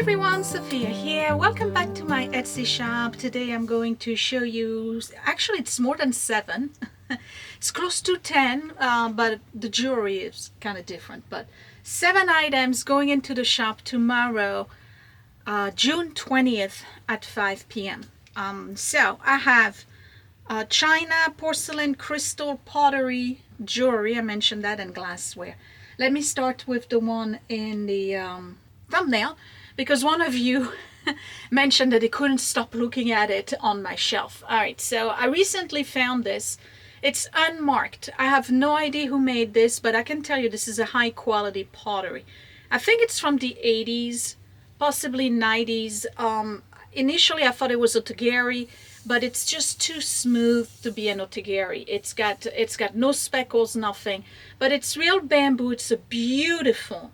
everyone, Sophia here. Welcome back to my Etsy shop. Today I'm going to show you, actually it's more than 7. It's close to 10, but the jewelry is kind of different. But 7 items going into the shop tomorrow, June 20th at 5 p.m. So I have china, porcelain, crystal, pottery, jewelry. I mentioned that, and glassware. Let me start with the one in the thumbnail, because one of you mentioned that they couldn't stop looking at it on my shelf. All right, so I recently found this. It's unmarked. I have no idea who made this, but I can tell you this is a high quality pottery. I think it's from the 80s, possibly 90s. Initially I thought it was otagari, but it's just too smooth to be an otagari. It's got no speckles, nothing, but it's real bamboo. It's a beautiful,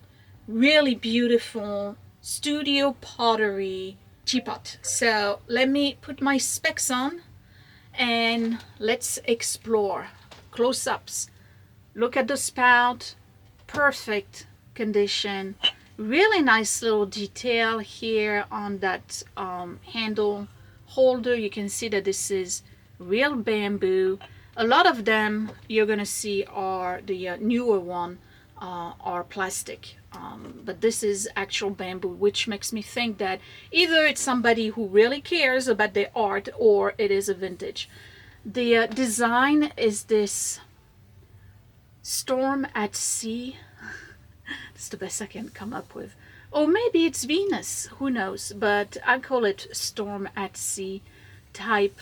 really beautiful studio pottery teapot. So let me put my specs on and let's explore. Close-ups. Look at the spout. Perfect condition. Really nice little detail here on that handle holder. You can see that this is real bamboo. A lot of them you're gonna see are the newer one are plastic, but this is actual bamboo, which makes me think that either it's somebody who really cares about the art or it is a vintage. The design is this storm at sea. That's the best I can come up with. Or maybe it's Venus, who knows, but I call it storm at sea type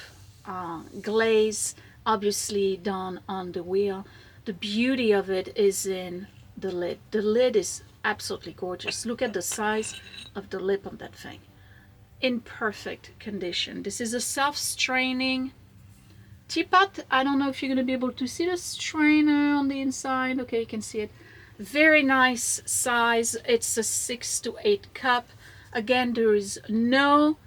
glaze, obviously done on the wheel. The beauty of it is in the lid. The lid is absolutely gorgeous. Look at the size of the lip on that thing. In perfect condition. This is a self-straining teapot. I don't know if you're going to be able to see the strainer on the inside. Okay, you can see it. Very nice size. It's a 6 to 8 cup. Again, there is no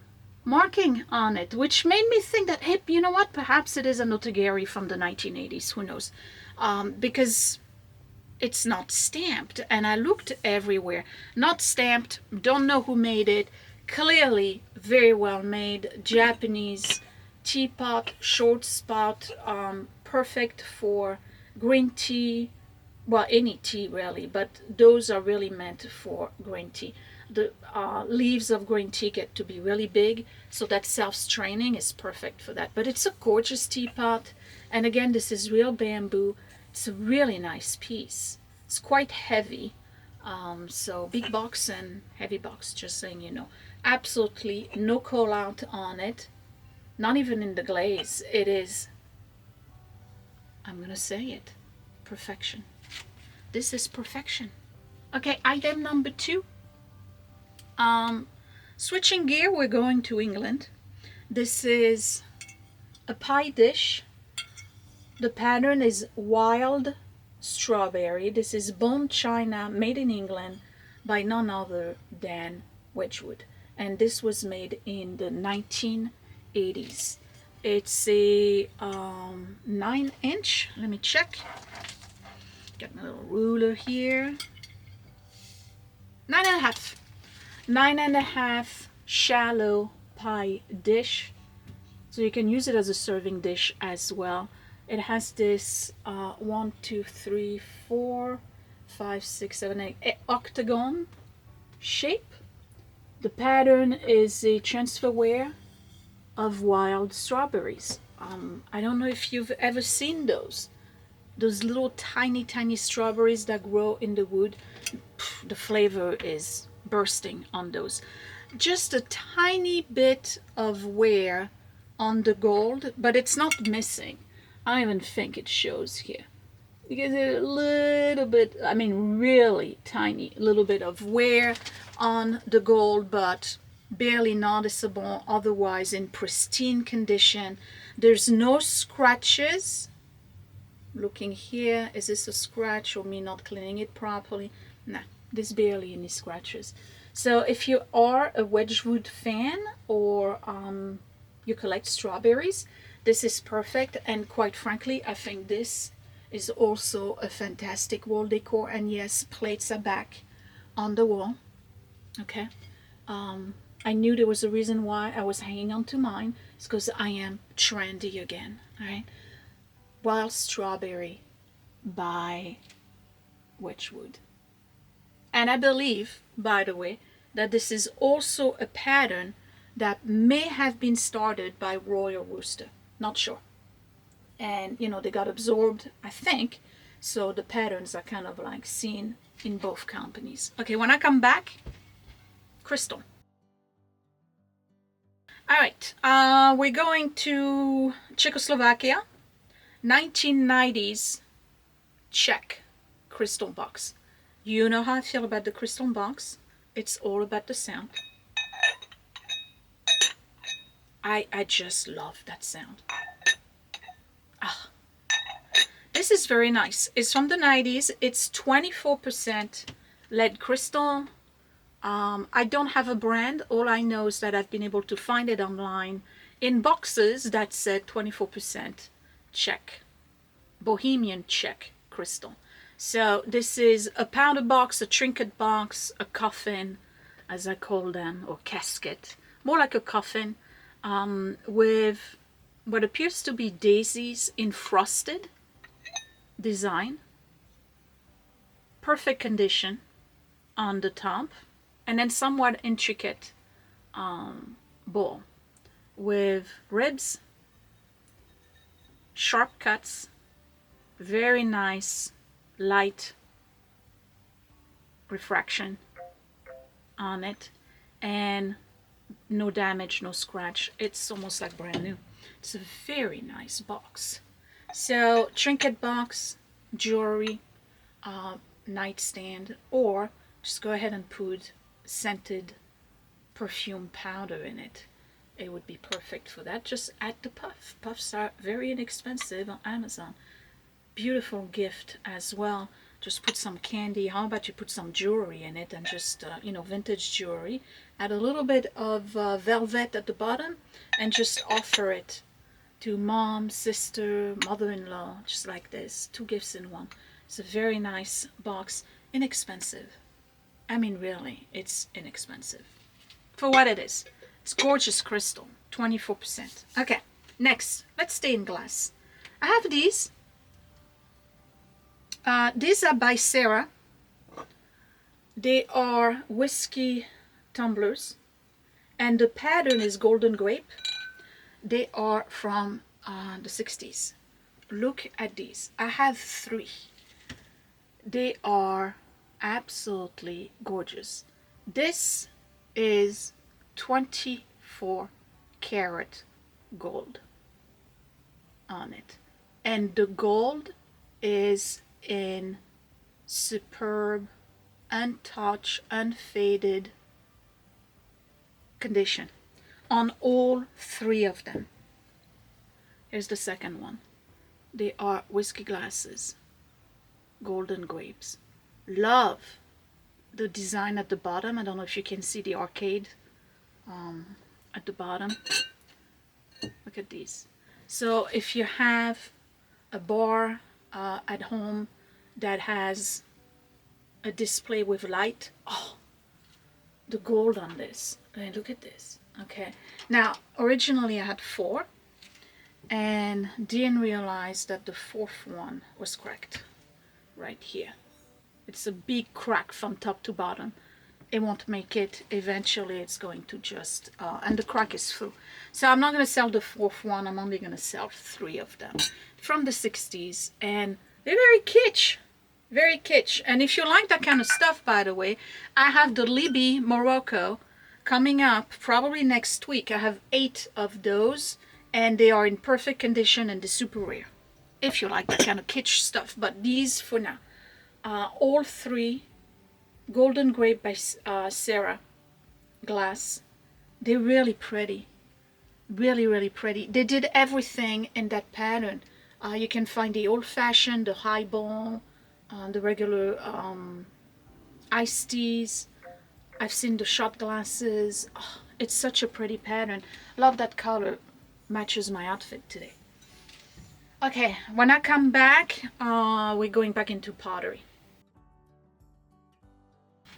marking on it, which made me think that, hey, you know what? Perhaps it is an otagari from the 1980s. Who knows? Because it's not stamped, and I looked everywhere. Not stamped. Don't know who made it. Clearly very well made. Japanese teapot, short spout, perfect for green tea. Well, any tea really, but those are really meant for green tea. The leaves of green tea get to be really big, so that self-straining is perfect for that. But it's a gorgeous teapot, and again, this is real bamboo. It's a really nice piece. It's quite heavy, so big box and heavy box, just saying, you know. Absolutely no call out on it, not even in the glaze. It is, I'm gonna say it, perfection. This is perfection. Okay, item number 2. Switching gear, we're going to England. This is a pie dish. The pattern is wild strawberry. This is bone china, made in England by none other than Wedgewood, and this was made in the 1980s. It's a 9-inch. Let me check. Got my little ruler here. 9.5. 9.5 shallow pie dish. So you can use it as a serving dish as well. It has this 1, 2, 3, 4, 5, 6, 7, 8 octagon shape. The pattern is a transferware of wild strawberries. I don't know if you've ever seen those little tiny strawberries that grow in the wood. The flavor is bursting on those. Just a tiny bit of wear on the gold, but it's not missing. I don't even think it shows here, because a little bit, I mean really tiny little bit of wear on the gold, but barely noticeable. Otherwise in pristine condition. There's no scratches. Looking here, is this a scratch or me not cleaning it properly? Nah, there's barely any scratches. So if you are a Wedgewood fan or you collect strawberries, this is perfect. And quite frankly, I think this is also a fantastic wall decor. And yes, plates are back on the wall. Okay, I knew there was a reason why I was hanging on to mine. It's because I am trendy again. All right. Wild Strawberry by Wedgewood. And I believe, by the way, that this is also a pattern that may have been started by Royal Rooster. Not sure. And you know, they got absorbed, I think. So the patterns are kind of like seen in both companies. Okay, when I come back, crystal. All right, we're going to Czechoslovakia, 1990s Czech crystal box. You know how I feel about the crystal box. It's all about the sound. I just love that sound. Ah, this is very nice. It's from the 90s. It's 24% lead crystal. I don't have a brand. All I know is that I've been able to find it online in boxes that said 24% Czech, Bohemian Czech crystal. So this is a powder box, a trinket box, a coffin, as I call them, or casket, more like a coffin, with what appears to be daisies in frosted design, perfect condition on the top, and then somewhat intricate bowl with ribs, sharp cuts, very nice light refraction on it, and no damage, no scratch. It's almost like brand new. It's a very nice box. So trinket box, jewelry, nightstand, or just go ahead and put scented perfume powder in it. It would be perfect for that. Just add the puff. Puffs are very inexpensive on Amazon. Beautiful gift as well. Just put some candy. How about you put some jewelry in it, and just you know, vintage jewelry. Add a little bit of velvet at the bottom, and just offer it to mom, sister, mother-in-law, just like this. 2 gifts in one. It's a very nice box. Inexpensive. I mean, really, it's inexpensive for what it is. It's gorgeous crystal, 24%. Okay, next, let's stay in glass. I have these. These are by Sarah. They are whiskey tumblers, and the pattern is golden grape. They are from the 60s. Look at these. I have 3. They are absolutely gorgeous. This is 24 karat gold on it, and the gold is in superb, untouched, unfaded condition on all 3 of them. Here's the second one. They are whiskey glasses, golden grapes. Love the design at the bottom. I don't know if you can see the arcade at the bottom. Look at these. So if you have a bar at home that has a display with light, oh, the gold on this. I mean, look at this. Okay, now originally I had 4 and didn't realize that the 4th one was cracked right here. It's a big crack from top to bottom. It won't make it. Eventually it's going to just and the crack is through. So I'm not going to sell the 4th one. I'm only going to sell 3 of them from the 60s, and they're very kitsch. Very kitsch. And if you like that kind of stuff, by the way, I have the Libby Morocco coming up probably next week. I have 8 of those, and they are in perfect condition, and they're super rare if you like that kind of kitsch stuff. But these for now. All 3 golden grape by Sarah glass. They're really pretty. Really, really pretty. They did everything in that pattern. You can find the old-fashioned, the highball, the regular iced teas. I've seen the shot glasses. Oh, it's such a pretty pattern. Love that color. Matches my outfit today. Okay, when I come back, we're going back into pottery.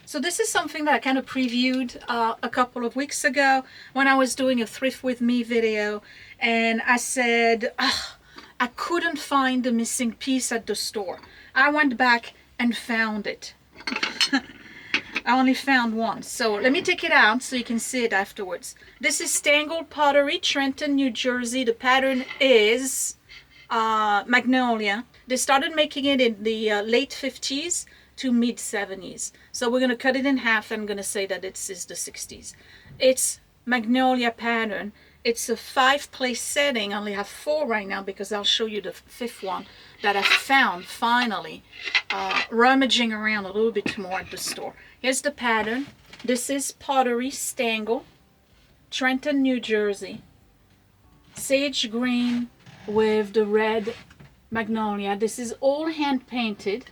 So this is something that I kind of previewed a couple of weeks ago when I was doing a thrift with me video, and I said, I couldn't find the missing piece at the store. I went back and found it. I only found one. So let me take it out so you can see it afterwards. This is Stangle Pottery, Trenton, New Jersey. The pattern is Magnolia. They started making it in the late 50s to mid 70s. So we're going to cut it in half. I'm going to say that it's the 60s. It's Magnolia pattern. It's a 5-place setting. I only have 4 right now because I'll show you the 5th one that I found finally, rummaging around a little bit more at the store. Here's the pattern. This is Pottery Stangle, Trenton, New Jersey. Sage green with the red magnolia. This is all hand painted.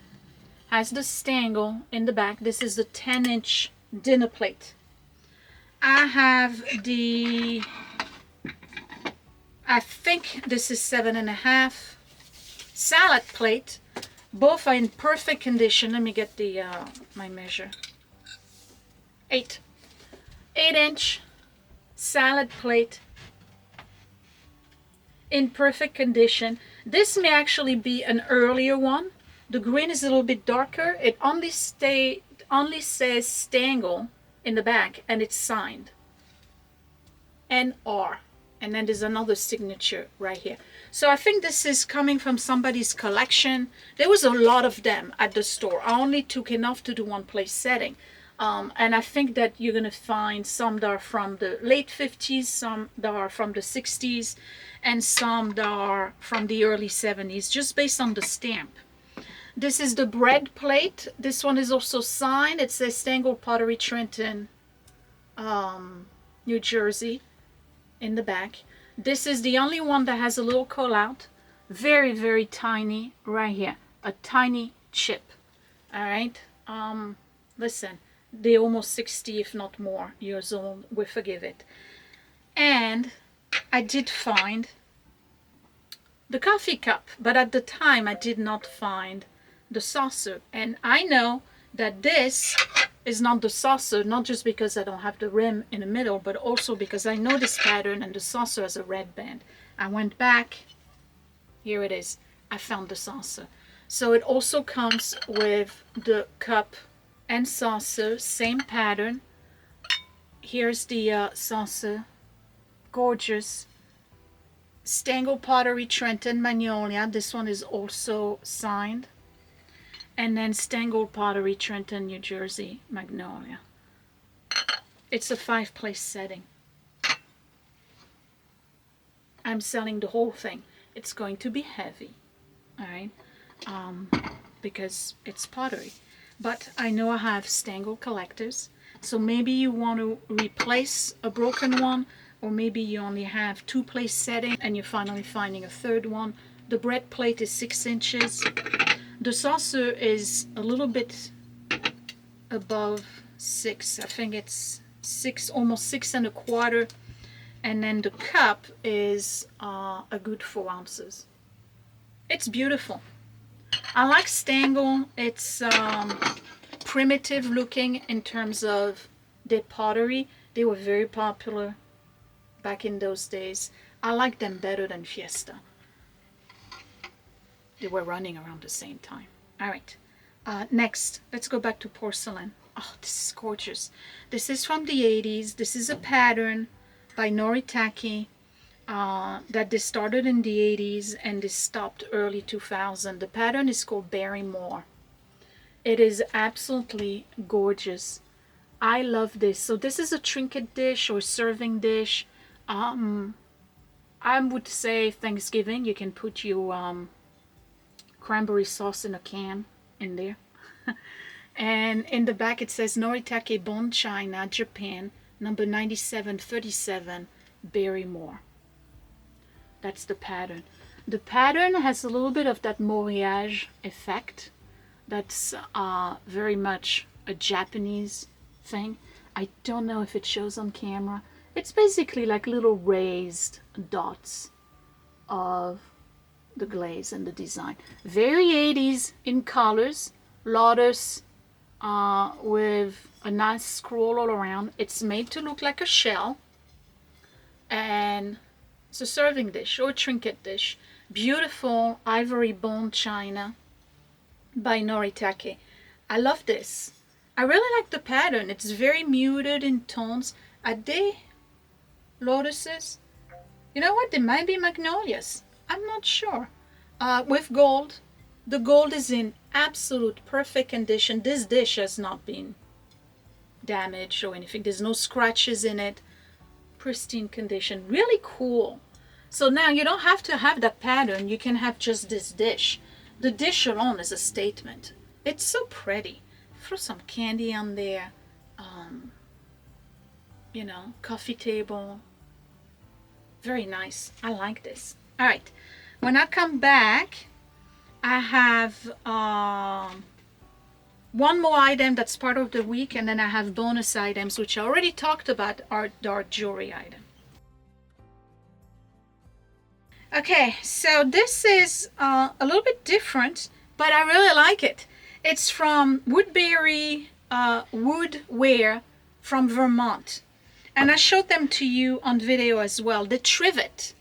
Has the stangle in the back. This is the 10-inch dinner plate. I have the, I think this is 7.5 salad plate. Both are in perfect condition. Let me get the my measure. 8-inch salad plate in perfect condition. This may actually be an earlier one. The green is a little bit darker. It only says Stangle in the back, and it's signed NR, and then there's another signature right here. So I think this is coming from somebody's collection. There was a lot of them at the store. I only took enough to do 1-place setting, and I think that you're gonna find some that are from the late 50s, some that are from the 60s, and some that are from the early 70s, just based on the stamp. This is the bread plate. This one is also signed. It says Stangle Pottery, Trenton, New Jersey in the back. This is the only one that has a little call out. Very, very tiny right here. A tiny chip. All right. Listen, they're almost 60, if not more, years old. We forgive it. And I did find the coffee cup, but at the time I did not find the saucer. And I know that this is not the saucer, not just because I don't have the rim in the middle, but also because I know this pattern and the saucer has a red band. I went back, here it is, I found the saucer. So it also comes with the cup and saucer, same pattern. Here's the saucer, gorgeous. Stangle Pottery, Trenton, Magnolia. This one is also signed. And then Stangle Pottery, Trenton, New Jersey, Magnolia. It's a 5-place setting. I'm selling the whole thing. It's going to be heavy, all right, because it's pottery. But I know I have Stangle collectors, so maybe you want to replace a broken one, or maybe you only have 2-place setting and you're finally finding a 3rd one. The bread plate is 6 inches. The saucer is a little bit above 6. I think it's 6, almost 6.25. And then the cup is a good 4 ounces. It's beautiful. I like Stangle. It's primitive looking in terms of their pottery. They were very popular back in those days. I like them better than Fiesta. They were running around the same time. All right, next, let's go back to porcelain. Oh, this is gorgeous. This is from the 80s. This is a pattern by Noritake that they started in the 80s and they stopped early 2000. The pattern is called Barrymore. It is absolutely gorgeous. I love this. So this is a trinket dish or serving dish. I would say Thanksgiving. You can put your cranberry sauce in a can in there. And in the back it says Noritake Bone China, Japan, number 9737, Barrymore. That's the pattern. The pattern has a little bit of that moirage effect. That's very much a Japanese thing. I don't know if it shows on camera. It's basically like little raised dots of the glaze and the design. Very 80s in colors. Lotus, with a nice scroll all around. It's made to look like a shell, and it's a serving dish or a trinket dish. Beautiful ivory bone china by Noritake. I love this. I really like the pattern. It's very muted in tones. Are they lotuses? You know what? They might be magnolias. I'm not sure. With gold. The gold is in absolute perfect condition. This dish has not been damaged or anything. There's no scratches in it. Pristine condition. Really cool. So now you don't have to have that pattern. You can have just this dish. The dish alone is a statement. It's so pretty. Throw some candy on there. You know, coffee table. Very nice. I like this. All right. When I come back, I have one more item that's part of the week, and then I have bonus items, which I already talked about, are our jewelry item. Okay, so this is a little bit different, but I really like it. It's from Woodberry Woodware from Vermont. And I showed them to you on video as well. The trivet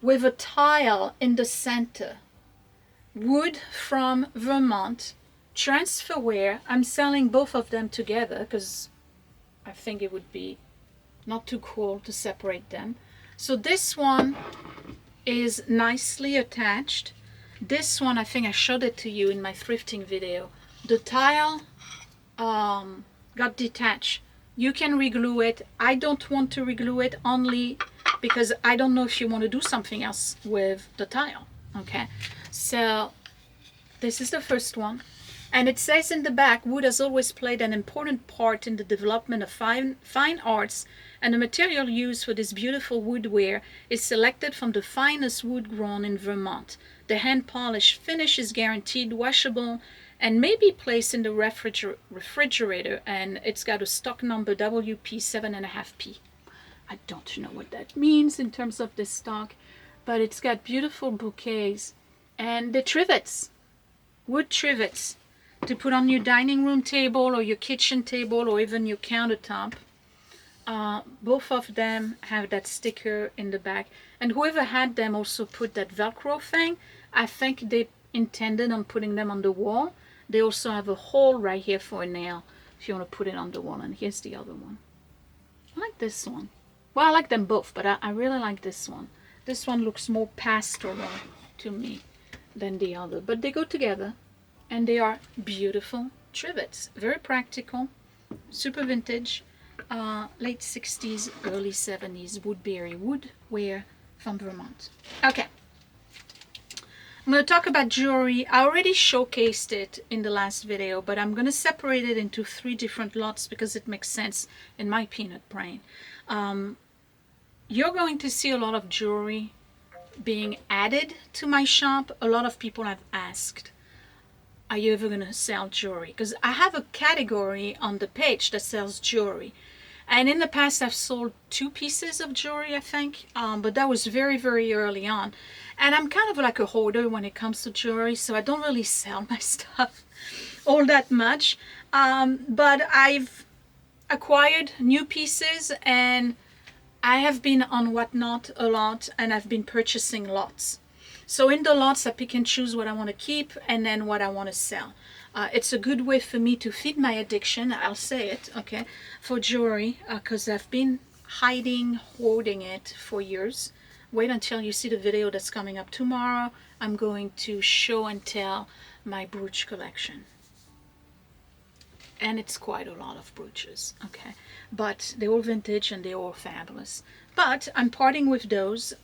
with a tile in the center. Wood from Vermont. Transferware. I'm selling both of them together because I think it would be not too cool to separate them. So this one is nicely attached. This one, I think I showed it to you in my thrifting video. The tile got detached. You can reglue it. I don't want to reglue it only because I don't know if you want to do something else with the tile. Okay, so this is the first one. And it says in the back, wood has always played an important part in the development of fine arts, and the material used for this beautiful woodware is selected from the finest wood grown in Vermont. The hand-polished finish is guaranteed washable and may be placed in the refrigerator, and it's got a stock number WP7.5P. I don't know what that means in terms of this stock, but it's got beautiful bouquets and the trivets, wood trivets, to put on your dining room table or your kitchen table or even your countertop. Both of them have that sticker in the back, and whoever had them also put that Velcro thing. I think they intended on putting them on the wall. They also have a hole right here for a nail if you want to put it on the wall. And here's the other one. I like this one. Well, I like them both, but I really like this one. This one looks more pastoral to me than the other, but they go together, and they are beautiful trivets. Very practical, super vintage, late 60s, early 70s Woodberry woodware from Vermont. Okay. I'm going to talk about jewelry. I already showcased it in the last video, but I'm going to separate it into 3 different lots because it makes sense in my peanut brain. You're going to see a lot of jewelry being added to my shop. A lot of people have asked, are you ever going to sell jewelry? Because I have a category on the page that sells jewelry. And in the past, I've sold 2 pieces of jewelry, I think, but that was very, very early on. And I'm kind of like a hoarder when it comes to jewelry, so I don't really sell my stuff all that much. But I've acquired new pieces, and I have been on Whatnot a lot, and I've been purchasing lots. So in the lots, I pick and choose what I want to keep and then what I want to sell. It's a good way for me to feed my addiction, I'll say it, okay, for jewelry, because I've been hoarding it for years. Wait until you see the video that's coming up tomorrow. I'm going to show and tell my brooch collection. And it's quite a lot of brooches, okay? But they're all vintage and they're all fabulous. But I'm parting with those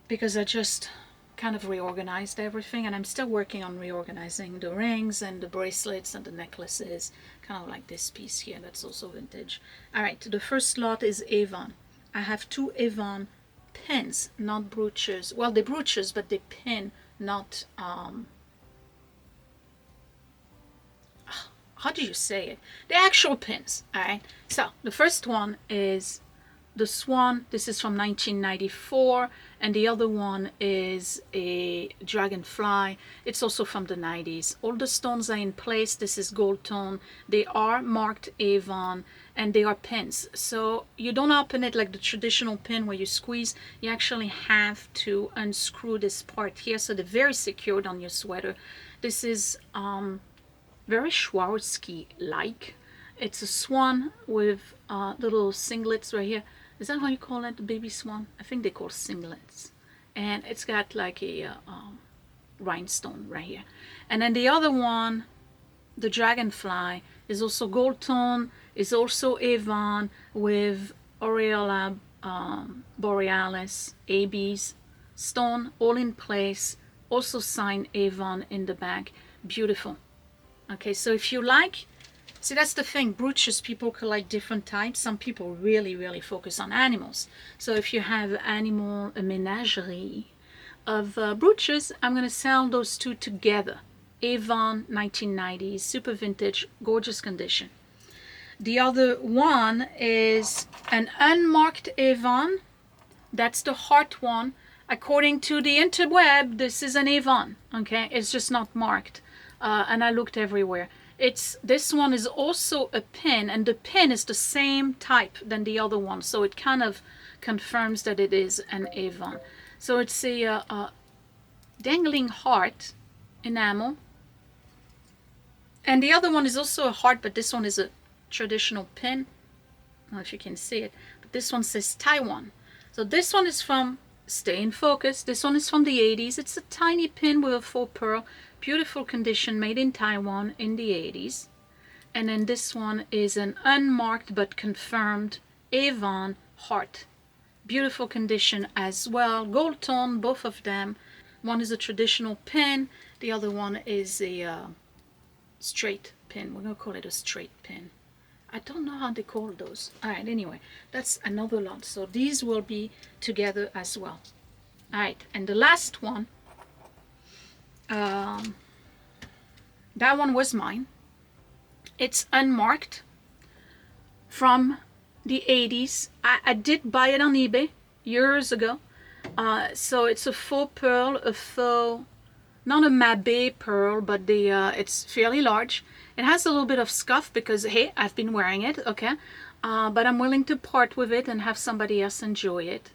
because I just kind of reorganized everything, and I'm still working on reorganizing the rings and the bracelets and the necklaces, kind of like this piece here that's also vintage. All right, the first lot is Avon. I have 2 Avon pins, not brooches. Well, they're brooches, but they pin, not how do you say it? The actual pins. All right, so the first one is the swan, this is from 1994, and the other one is a dragonfly. It's also from the 90s. All the stones are in place. This is gold tone. They are marked Avon, and they are pins. So you don't open it like the traditional pin where you squeeze. You actually have to unscrew this part here, so they're very secured on your sweater. This is very Swarovski-like. It's a swan with little singlets right here. Is that how you call it, the baby swan? I think they call singlets. And it's got like a rhinestone right here. And then the other one, the dragonfly, is also gold tone, is also Avon with Aureola Borealis, AB's stone, all in place. Also signed Avon in the back. Beautiful. Okay, so if you like, see, that's the thing, brooches, people collect different types. Some people really focus on animals. So if you have animal, a menagerie of brooches, I'm going to sell those two together. Avon 1990s, super vintage, gorgeous condition. The other one is an unmarked Avon. That's the heart one. According to the interweb, this is an Avon, okay? It's just not marked. And I looked everywhere. This one is also a pin, and the pin is the same type than the other one, so it kind of confirms that it is an Avon. So it's a dangling heart enamel, and the other one is also a heart, but this one is a traditional pin. I don't know if you can see it, but this one says Taiwan. So this one is from, stay in focus, this one is from the 80s. It's a tiny pin with a faux pearl. Beautiful condition, made in Taiwan in the 80s. And then this one is an unmarked but confirmed Avon heart. Beautiful condition as well. Gold tone, both of them. One is a traditional pin. The other one is a straight pin. We're going to call it a straight pin. I don't know how they call those. Alright, anyway, that's another lot. So these will be together as well. Alright, and the last one, that one was mine. It's unmarked from the 80s. I did buy it on eBay years ago. So it's a faux pearl, a faux, not a Mabe pearl, but it's fairly large. It has a little bit of scuff because, hey, I've been wearing it, okay? But I'm willing to part with it and have somebody else enjoy it.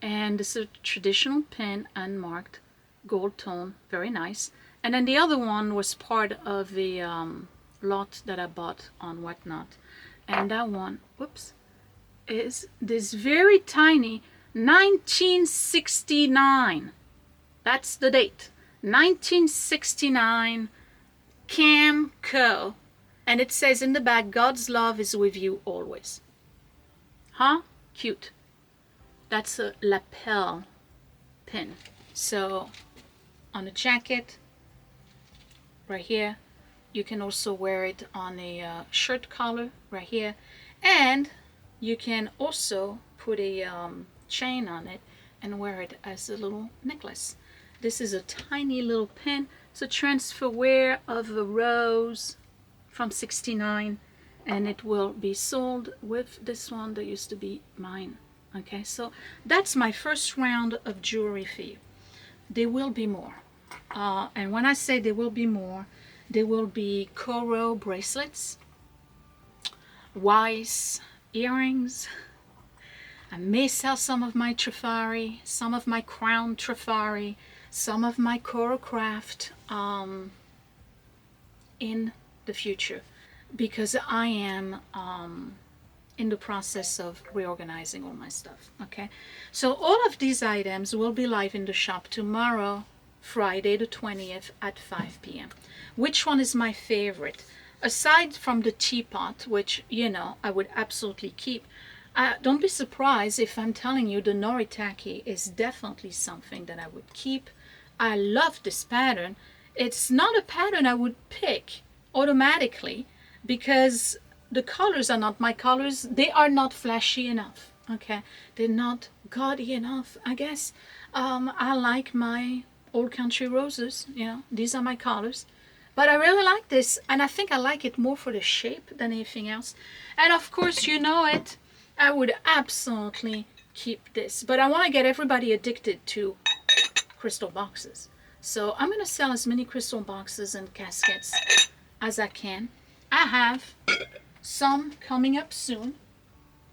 And this is a traditional pin, unmarked, gold tone, very nice. And then the other one was part of the lot that I bought on Whatnot. And that one, whoops, is this very tiny 1969. That's the date. 1969 Camco. And it says in the back, God's love is with you always. Huh? Cute. That's a lapel pin. So on a jacket, right here, you can also wear it on a shirt collar right here, and you can also put a chain on it and wear it as a little necklace. This is a tiny little pin. It's a transfer wear of a rose from 69, and it will be sold with this one that used to be mine. Okay, so that's my first round of jewelry for you. There will be more. And when I say there will be more, there will be Coro bracelets, Weiss earrings. I may sell some of my Trifari, some of my crown Trifari, some of my Coro craft in the future, because I am in the process of reorganizing all my stuff. Okay, so all of these items will be live in the shop tomorrow, Friday the 20th at 5 p.m. Which one is my favorite? Aside from the teapot, which, you know, I would absolutely keep, don't be surprised if I'm telling you the Noritake is definitely something that I would keep. I love this pattern. It's not a pattern I would pick automatically because the colors are not my colors. They are not flashy enough. Okay, they're not gaudy enough, I guess. I like my Old Country Roses, you know, these are my colors. But I really like this, and I think I like it more for the shape than anything else. And of course, you know it, I would absolutely keep this. But I want to get everybody addicted to crystal boxes. So I'm going to sell as many crystal boxes and caskets as I can. I have some coming up soon.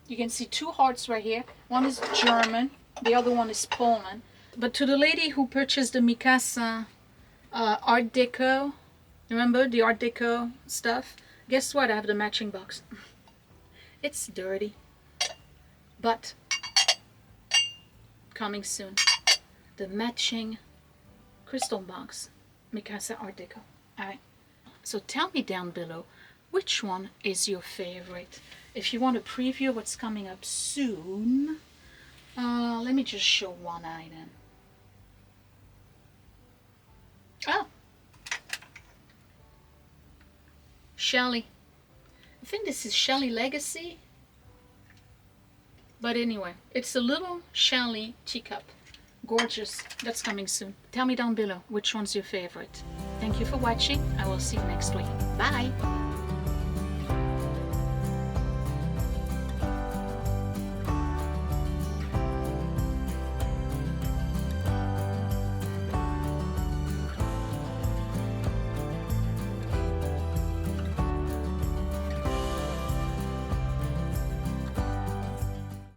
You can see 2 hearts right here. One is German, the other one is Poland. But to the lady who purchased the Mikasa Art Deco, remember the Art Deco stuff? Guess what? I have the matching box. It's dirty, but coming soon. The matching crystal box, Mikasa Art Deco. Alright, so tell me down below, which one is your favorite? If you want to preview what's coming up soon, let me just show one item. Oh, Shelly. I think this is Shelly Legacy. But anyway, it's a little Shelly teacup. Gorgeous. That's coming soon. Tell me down below which one's your favorite. Thank you for watching. I will see you next week. Bye.